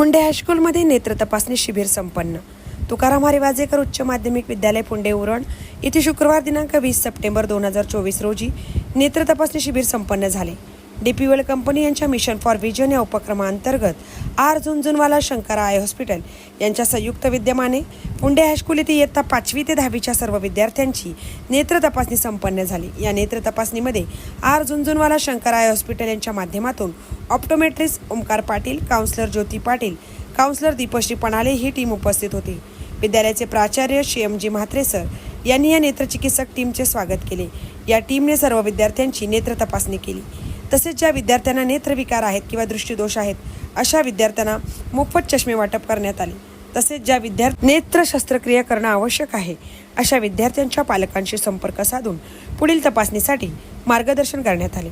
पुंडे हायस्कूलमध्ये नेत्र तपासणी शिबिर संपन्न। तुकाराम हरिवाजेकर उच्च माध्यमिक विद्यालय पुंडे उरण येथे शुक्रवार दिनांक 20 सप्टेंबर 2024 रोजी नेत्र तपासणी शिबिर संपन्न झाले। डीपी वर्ल्ड कंपनी यांच्या मिशन फॉर विजन या उपक्रमांतर्गत R Jhunjhunwala Shankara eye hospital यांच्या संयुक्त विद्यमाने पुंडे हायस्कूल येथे इयत्ता 5वी ते 10वीच्या सर्व विद्यार्थ्यांची नेत्र तपासणी संपन्न झाली। या नेत्र तपासणीमध्ये R Jhunjhunwala Shankara eye hospital यांच्या माध्यमातून optometrist Omkar Patil, counsellor Jyoti Patil, counsellor Deepshree Panale ही टीम उपस्थित होती। विद्यालयाचे प्राचार्य श्री म्हात्रे सर यांनी या नेत्रचिकित्सक टीमचे स्वागत केले। या टीमने सर्व विद्यार्थ्यांची नेत्र तपासणी केली। तसेच ज्या विद्यार्थ्यांना नेत्रविकार आहेत किंवा दृष्टिदोष आहेत अशा विद्यार्थ्यांना मोफत चष्मे वाटप करण्यात आले। तसेच ज्या विद्यार्थी नेत्र शस्त्रक्रिया करणं आवश्यक आहे अशा विद्यार्थ्यांच्या पालकांशी संपर्क साधून पुढील तपासणीसाठी मार्गदर्शन करण्यात आले।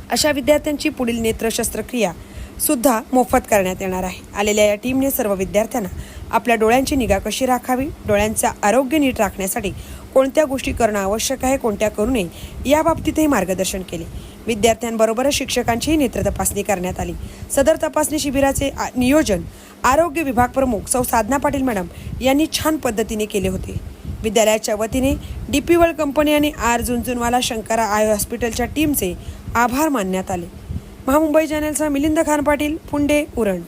अशा विद्यार्थ्यांची पुढील नेत्र शस्त्रक्रिया सुद्धा मोफत करण्यात येणार आहे। आलेल्या या टीमने सर्व विद्यार्थ्यांना आपल्या डोळ्यांची निगा कशी राखावी, डोळ्यांचे आरोग्य नीट राखण्यासाठी कोणत्या गोष्टी करणं आवश्यक आहे, कोणत्या करू नये याबाबतीतही मार्गदर्शन केले। विद्यार्थ्यांबरोबरच शिक्षकांचीही नेत्र तपासणी करण्यात आली। सदर तपासणी शिबिराचे नियोजन आरोग्य विभाग प्रमुख सौ साधना पाटील मॅडम यांनी छान पद्धतीने केले होते। विद्यालयाच्या वतीने डीपी वर्ल्ड कंपनी आणि आर झुनझुनवाला शंकरा आय हॉस्पिटलच्या टीमचे आभार मानण्यात आले। महामुंबई चॅनलचा मिलिंद खान पाटील, पुंडे उरण।